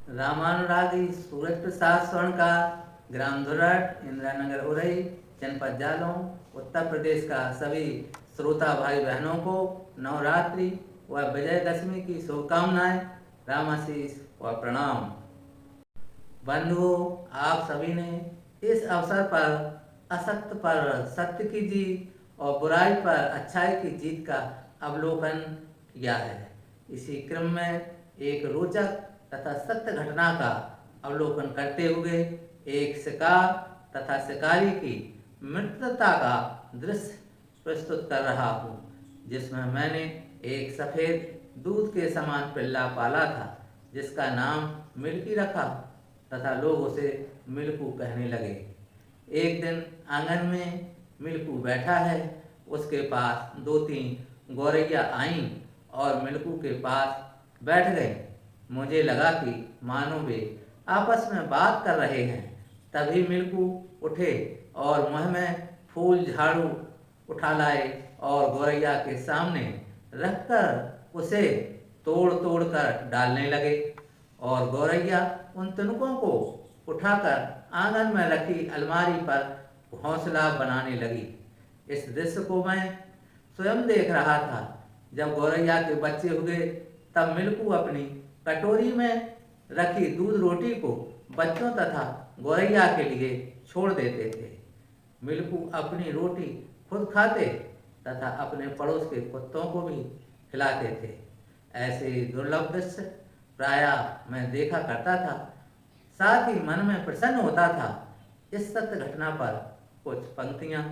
रामानुरागी सूरज प्रसाद स्वर्णकार, ग्राम धुरट, इंदिरा नगर उरई, जनपद जालौन, उत्तर प्रदेश का सभी श्रोता भाई बहनों को नवरात्रि व विजयदशमी की शुभकामनाएं, रामाशीष व प्रणाम। बंधुओं, आप सभी ने इस अवसर पर असत्य पर सत्य की जीत और बुराई पर अच्छाई की जीत का अवलोकन किया है। इसी क्रम में एक रोचक तथा सत्य घटना का अवलोकन करते हुए एक शिकार तथा शिकारी की मृतता का दृश्य प्रस्तुत कर रहा हूँ, जिसमें मैंने एक सफ़ेद दूध के समान पिल्ला पाला था, जिसका नाम मिल्की रखा तथा लोग उसे मिल्कू कहने लगे। एक दिन आंगन में मिल्कू बैठा है, उसके पास 2-3 गौरैया आईं और मिल्कू के पास बैठ गए। मुझे लगा कि मानो वे आपस में बात कर रहे हैं। तभी मिल्कू उठे और मुँह में फूल झाड़ू उठा लाए और गौरैया के सामने रखकर उसे तोड़ तोड़ कर डालने लगे और गौरैया उन तिनकों को उठाकर आंगन में रखी अलमारी पर घोंसला बनाने लगी। इस दृश्य को मैं स्वयं देख रहा था। जब गौरैया के बच्चे हुए तब मिल्कू अपनी कटोरी में रखी दूध रोटी को बच्चों तथा गौरैया के लिए छोड़ देते थे। मिल्कू अपनी रोटी खुद खाते तथा अपने पड़ोस के कुत्तों को भी खिलाते थे। ऐसे दुर्लभ दृश्य प्रायः मैं देखा करता था, साथ ही मन में प्रसन्न होता था। इस सत्य घटना पर कुछ पंक्तियां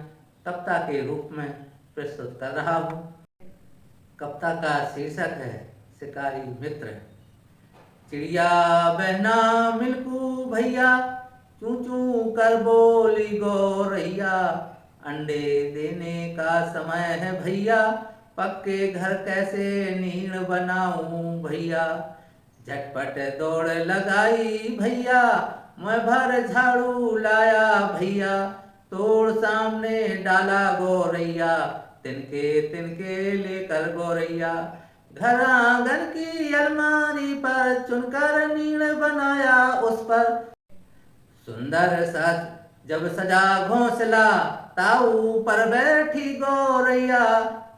कविता के रूप में प्रस्तुत कर रहा हूँ। कविता का शीर्षक है शिकारी मित्र। चिड़िया बहना मिल्कू भैया, चूं चूं कर बोली गौरैया, अंडे देने का समय है भैया, पक्के घर कैसे नीड़ बनाऊं भैया। झटपट दौड़ लगाई भैया, मैं भर झाड़ू लाया भैया, तोड़ सामने डाला गौरैया, तिनके तिनके लेकर गौरैया। घर आंगन की अलमारी पर चुनकर नीड़ बनाया उस पर। सुंदर सज जब सजा घोंसला, ताऊ पर बैठी गौरैया,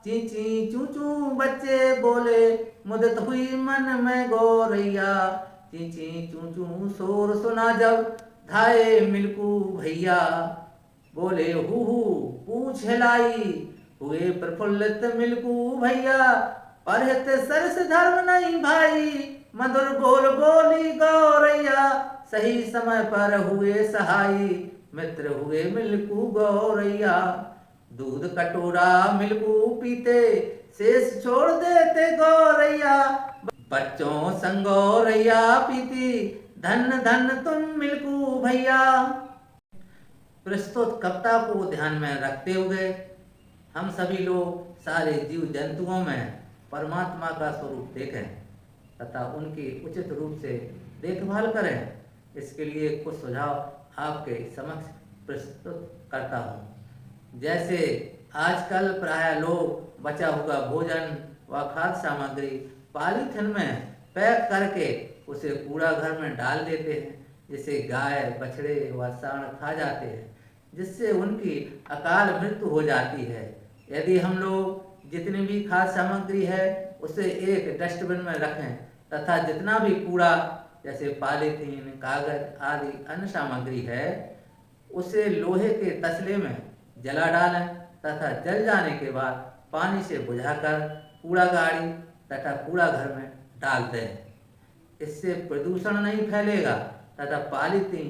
ची ची चू चू बच्चे बोले, मुदित हुई मन में गौरैया। ची ची चू चू शोर सुना जब धाये मिल्कू भैया, बोले हु पूछ हिलाई, हुए प्रफुल्लित मिल्कू भैया, परहित सरस धर्म नहीं भाई, मधुर बोल बोली गौरैया, सही समय पर हुए सहाई, मित्र हुए मिल्कू गौरैया। दूध कटोरा मिल्कू पीते, शेष छोड़ देते गौरैया, बच्चों संग गौरैया पीती, धन धन तुम मिल्कू भैया। प्रस्तुत कविता को ध्यान में रखते हुए हम सभी लोग सारे जीव जंतुओं में परमात्मा का स्वरूप देखें तथा उनकी उचित रूप से देखभाल करें। इसके लिए कुछ सुझाव आपके समक्ष प्रस्तुत करता हूँ। जैसे आजकल प्रायः लोग बचा हुआ भोजन व खाद्य सामग्री पॉलीथिन में पैक करके उसे कूड़ा घर में डाल देते हैं, जिसे गाय बछड़े व सांड खा जाते हैं, जिससे उनकी अकाल मृत्यु हो जाती है। यदि हम लोग जितनी भी खाद्य सामग्री है उसे एक डस्टबिन में रखें तथा जितना भी कूड़ा जैसे पॉलीथीन, कागज आदि अन्य सामग्री है उसे लोहे के तसले में जला डालें तथा जल जाने के बाद पानी से बुझाकर कूड़ा गाड़ी तथा कूड़ा घर में डाल दें। इससे प्रदूषण नहीं फैलेगा तथा पॉलीथीन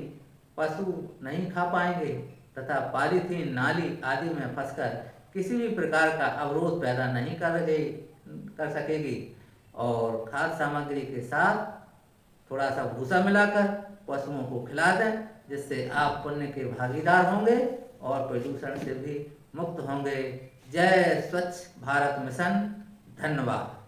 पशु नहीं खा पाएंगे तथा पॉलीथीन नाली आदि में फंसकर किसी भी प्रकार का अवरोध पैदा नहीं कर सकेगी। और खाद्य सामग्री के साथ थोड़ा सा भूसा मिलाकर पशुओं को खिला दें, जिससे आप पुण्य के भागीदार होंगे और प्रदूषण से भी मुक्त होंगे। जय स्वच्छ भारत मिशन। धन्यवाद।